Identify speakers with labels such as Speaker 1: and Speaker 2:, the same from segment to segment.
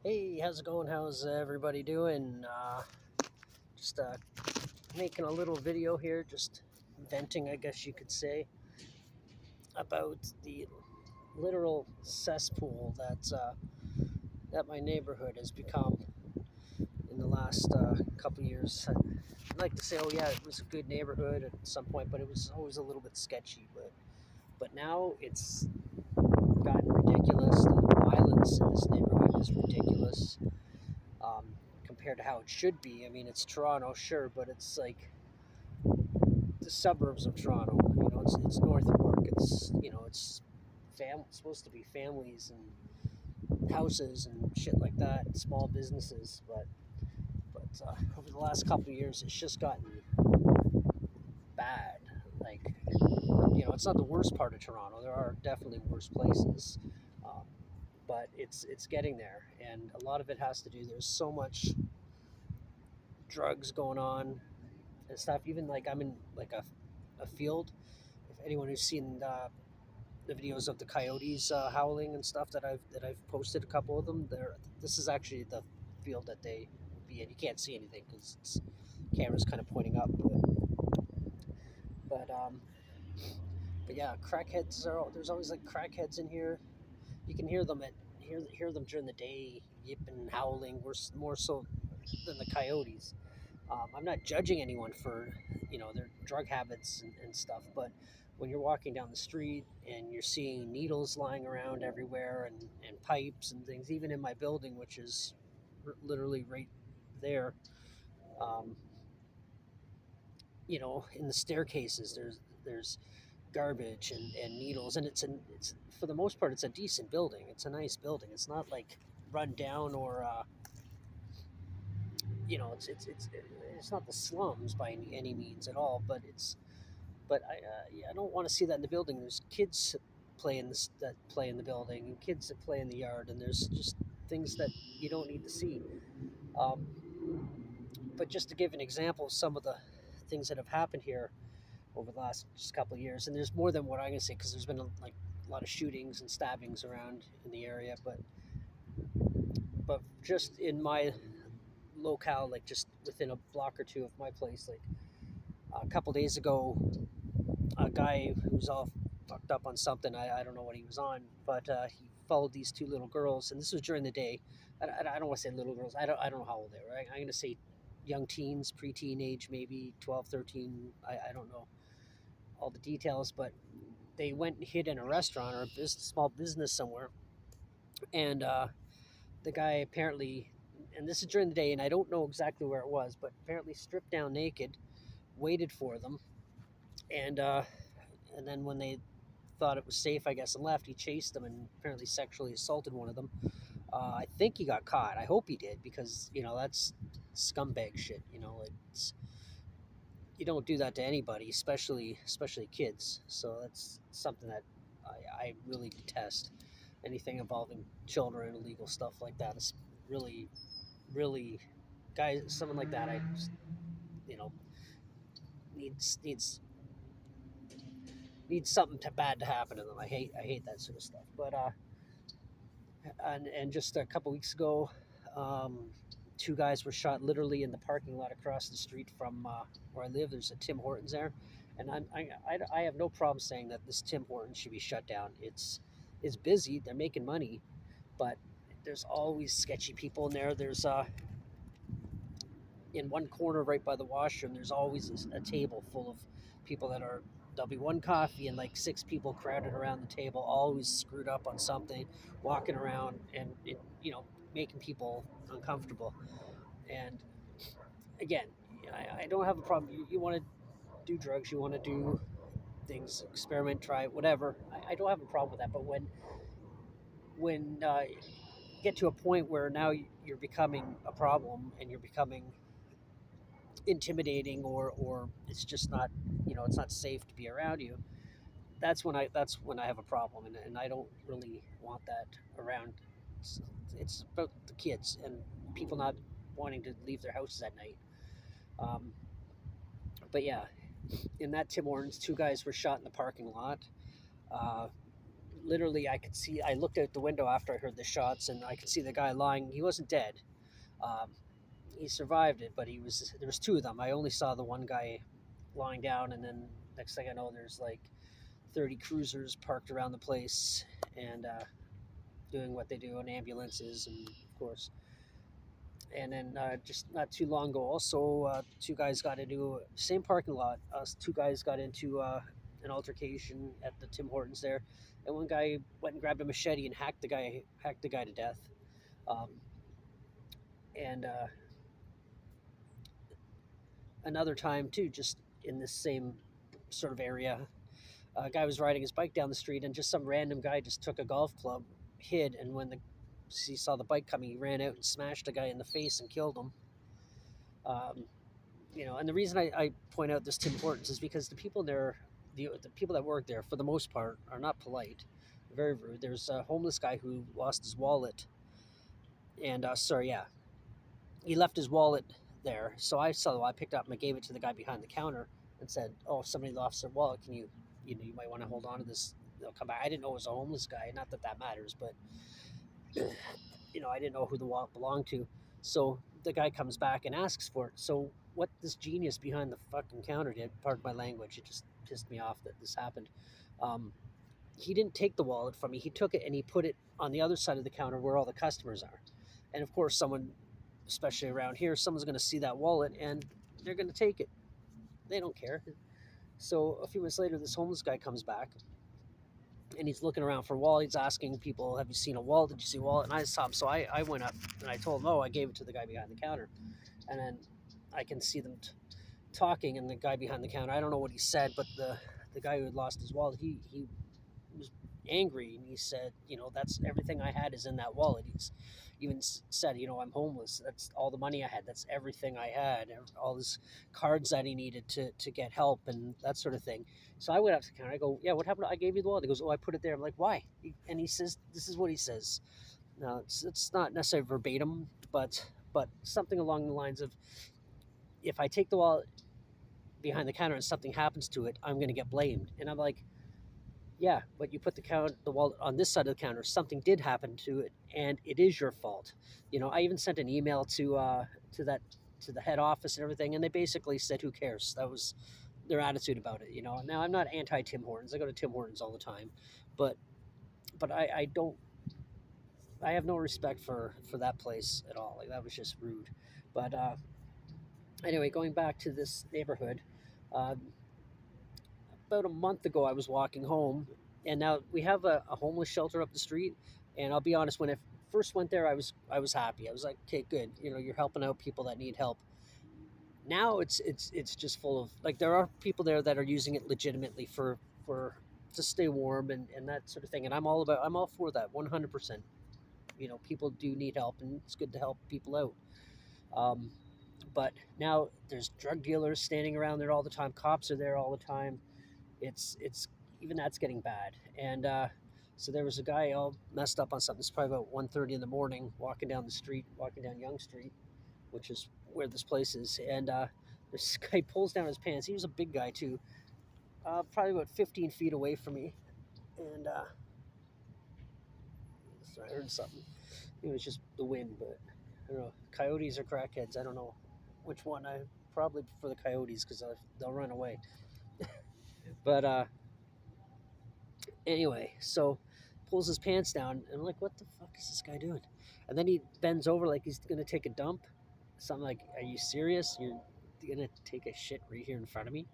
Speaker 1: Hey, how's it going? How's everybody doing? Just making a little video here, just venting, I guess you could say, about the literal cesspool that my neighborhood has become in the last couple years. I'd like to say, oh yeah, it was a good neighborhood at some point, but it was always a little bit sketchy. But now it's gotten ridiculous. The violence in this neighborhood is ridiculous. Um, Compared to how it should be. I mean, it's Toronto, sure, but it's like the suburbs of Toronto. It's North York. It's supposed to be families and houses and shit like that, and small businesses. But over the last couple of years, it's just gotten bad. Like, it's not the worst part of Toronto. There are definitely worse places, um, but it's getting there, and a lot of it has to do. There's so much drugs going on and stuff. Even like I'm in like a field. If anyone who's seen the videos of the coyotes howling and stuff that I've posted a couple of them. This is actually the field that they would be in. You can't see anything because it's camera's kind of pointing up, but um, but yeah, crackheads are. There's always like crackheads in here. You can hear them during the day, yipping, howling. More so than the coyotes. I'm not judging anyone for, their drug habits and stuff, but when you're walking down the street and you're seeing needles lying around everywhere and pipes and things, even in my building, which is literally right there, um, in the staircases, there's garbage and needles, and it's for the most part, it's a decent building. It's a nice building. It's not like run down or it's not the slums by any means at all, but I don't want to see that in the building. There's kids that play in the building, and kids that play in the yard, and there's just things that you don't need to see. Um, but just to give an example of some of the things that have happened here over the last just couple of years, and there's more than what I'm going to say because there's been a lot of shootings and stabbings around in the area, but just in my locale, like just within a block or two of my place, like a couple days ago, a guy who's all fucked up on something. I don't know what he was on, but he followed these two little girls, and this was during the day. I don't want to say little girls. I don't know how old they were. I'm going to say young teens, preteen age, maybe 12, 13. I don't know all the details, but they went and hid in a restaurant or a small business somewhere, and the guy apparently, and this is during the day, and I don't know exactly where it was, but apparently stripped down naked, waited for them, and and then when they thought it was safe, I guess, and left, he chased them and apparently sexually assaulted one of them. I think he got caught. I hope he did because that's scumbag shit. It's you don't do that to anybody, especially kids. So that's something that I really detest. Anything involving children, illegal stuff like that is really, really, guys. Someone like that, I just, you know needs needs needs something bad to happen to them. I hate that sort of stuff. And just a couple weeks ago, um, two guys were shot literally in the parking lot across the street from where I live. There's a Tim Hortons there, and I have no problem saying that this Tim Hortons should be shut down. It's busy. They're making money, but there's always sketchy people in there. There's in one corner right by the washroom, there's always a table full of people there'll be one coffee and like six people crowded around the table, always screwed up on something, walking around and making people uncomfortable. And again, I don't have a problem. You want to do drugs, you want to do things, experiment, try whatever. I don't have a problem with that. But when you get to a point where now you're becoming a problem and you're becoming intimidating, or it's just not, it's not safe to be around you, that's when I have a problem, and I don't really want that around. It's about the kids and people not wanting to leave their houses at night. um, but yeah, in that Tim Hortons, two guys were shot in the parking lot. uh, literally, I could see. I looked out the window after I heard the shots, and I could see the guy lying. He wasn't dead. Um, he survived it, but he was. There was two of them. I only saw the one guy lying down, and then next thing I know, there's like 30 cruisers parked around the place and doing what they do in ambulances, and of course. And then just not too long ago, also two guys got into same parking lot. Two guys got into an altercation at the Tim Hortons there, and one guy went and grabbed a machete and hacked the guy to death. Um, and Another time too, just in this same sort of area, a guy was riding his bike down the street, and just some random guy just took a golf club, hid, and when he saw the bike coming, he ran out and smashed a guy in the face and killed him. Um, and the reason I point out this Tim Hortons is because the people there, the people that work there, for the most part, are not polite, very rude. There's a homeless guy who lost his wallet, and sorry, yeah, he left his wallet there. So I picked it up and I gave it to the guy behind the counter and said, "Oh, if somebody lost their wallet, can you might want to hold on to this. They'll come back." I didn't know it was a homeless guy. Not that that matters, but I didn't know who the wallet belonged to. So the guy comes back and asks for it. So what this genius behind the fucking counter did, pardon my language, it just pissed me off that this happened. Um, he didn't take the wallet from me. He took it and he put it on the other side of the counter where all the customers are. And of course, someone, especially around here, someone's going to see that wallet and they're going to take it. They don't care. So a few minutes later, this homeless guy comes back and he's looking around for a wallet. He's asking people, "Have you seen a wallet? Did you see a wallet?" And I saw him. So I went up and I told him, "Oh, I gave it to the guy behind the counter." And then I can see them talking, and the guy behind the counter, I don't know what he said, but the guy who had lost his wallet, he was angry, and he said, "That's everything I had is in that wallet." He's even said, "I'm homeless. That's all the money I had. That's everything I had. All his cards that he needed to get help and that sort of thing." So I went up to the counter. I go, "Yeah, what happened? I gave you the wallet." He goes, "Oh, I put it there." I'm like, "Why?" And he says, "This is what he says." Now it's not necessarily verbatim, but something along the lines of, if I take the wallet behind the counter and something happens to it, I'm going to get blamed. And I'm like, "Yeah, but you put the wallet on this side of the counter. Something did happen to it, and it is your fault." I even sent an email to the head office and everything, and they basically said, "Who cares?" That was their attitude about it. Now I'm not anti Tim Hortons. I go to Tim Hortons all the time, but I don't. I have no respect for that place at all. Like, that was just rude. But anyway, going back to this neighborhood, uh, about a month ago, I was walking home, and now we have a homeless shelter up the street. And I'll be honest, when I first went there, I was happy. I was like, "Okay, good. You're helping out people that need help." Now it's just full of, like, there are people there that are using it legitimately for to stay warm and that sort of thing. And I'm all for that 100%. People do need help, and it's good to help people out. Um, but now there's drug dealers standing around there all the time. Cops are there all the time. It's even that's getting bad. And so there was a guy all messed up on something. It's probably about 1:30 in the morning, walking down the street, walking down Young Street, which is where this place is. And this guy pulls down his pants. He was a big guy too, probably about 15 feet away from me. And so I heard something. It was just the wind, but I don't know. Coyotes or crackheads? I don't know which one. I probably prefer the coyotes because they'll run away. But anyway, so pulls his pants down, and I'm like, "What the fuck is this guy doing?" And then he bends over like he's gonna take a dump. So I'm like, "Are you serious? You're gonna take a shit right here in front of me,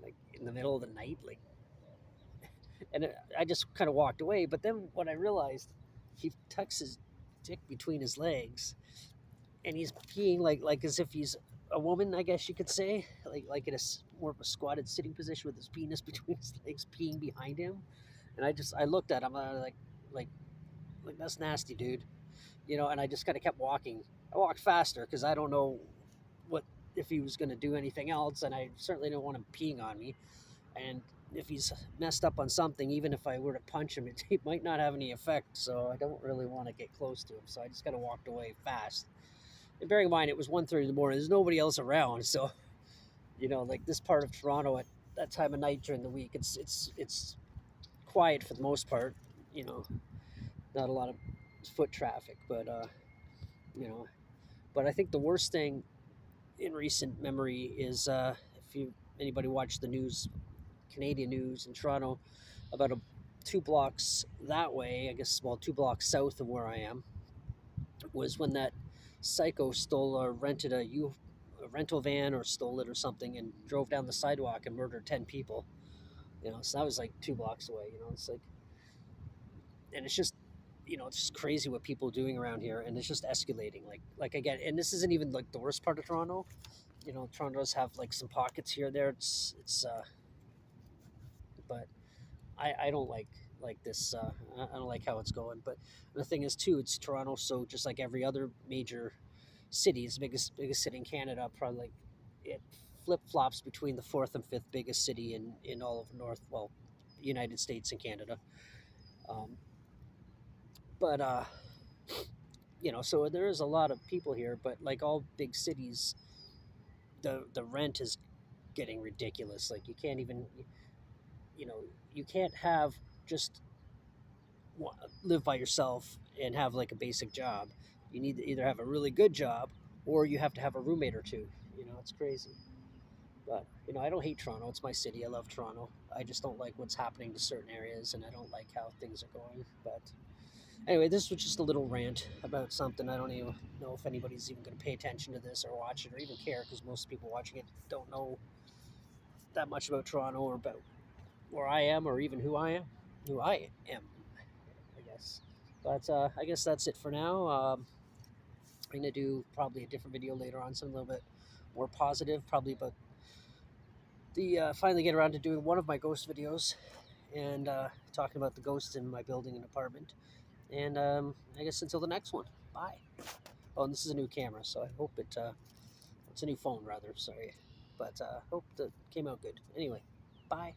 Speaker 1: like in the middle of the night?" Like, and I just kind of walked away. But then what I realized, he tucks his dick between his legs, and he's peeing like as if he's a woman, I guess you could say, like in more of a squatted sitting position with his penis between his legs, peeing behind him. And I looked at him, like like, "That's nasty, dude." And I just kind of kept walking. I walked faster because I don't know what if he was going to do anything else, and I certainly didn't want him peeing on me. And if he's messed up on something, even if I were to punch him, it might not have any effect. So I don't really want to get close to him. So I just kind of walked away fast. And bearing in mind, it was 1:30 in the morning. There's nobody else around. So, like this part of Toronto at that time of night during the week, it's quiet for the most part. you know, not a lot of foot traffic, but you know, but I think the worst thing in recent memory is if you anybody watched the news, Canadian news in Toronto, about 2 blocks that way, I guess, well, 2 blocks south of where I am, was when that psycho stole or rented a rental van or stole it or something and drove down the sidewalk and murdered 10 people. So that was like 2 blocks away. It's like, and it's just, it's just crazy what people are doing around here, and it's just escalating. Like again, and this isn't even like the worst part of Toronto. Toronto does have like some pockets here or there. But I don't like this. I don't like how it's going. But the thing is too, it's Toronto, so just like every other major city, it's the biggest city in Canada. Probably like it flip flops between the fourth and fifth biggest city in all of United States and Canada. Um, but so there is a lot of people here. But like all big cities, the rent is getting ridiculous. Like you can't even, you know, you can't have just live by yourself and have like a basic job. You need to either have a really good job or you have to have a roommate or two. It's crazy. But I don't hate Toronto. It's my city. I love Toronto. I just don't like what's happening to certain areas, and I don't like how things are going. But anyway, this was just a little rant about something. I don't even know if anybody's even going to pay attention to this or watch it or even care, because most people watching it don't know that much about Toronto or about where I am or even who I am, I guess. But I guess that's it for now. I'm going to do probably a different video later on, something a little bit more positive, probably about the finally get around to doing one of my ghost videos and talking about the ghosts in my building and apartment. And I guess until the next one, bye. Oh, and this is a new camera, so I hope it's a new phone rather. Sorry, but hope that came out good. Anyway, bye.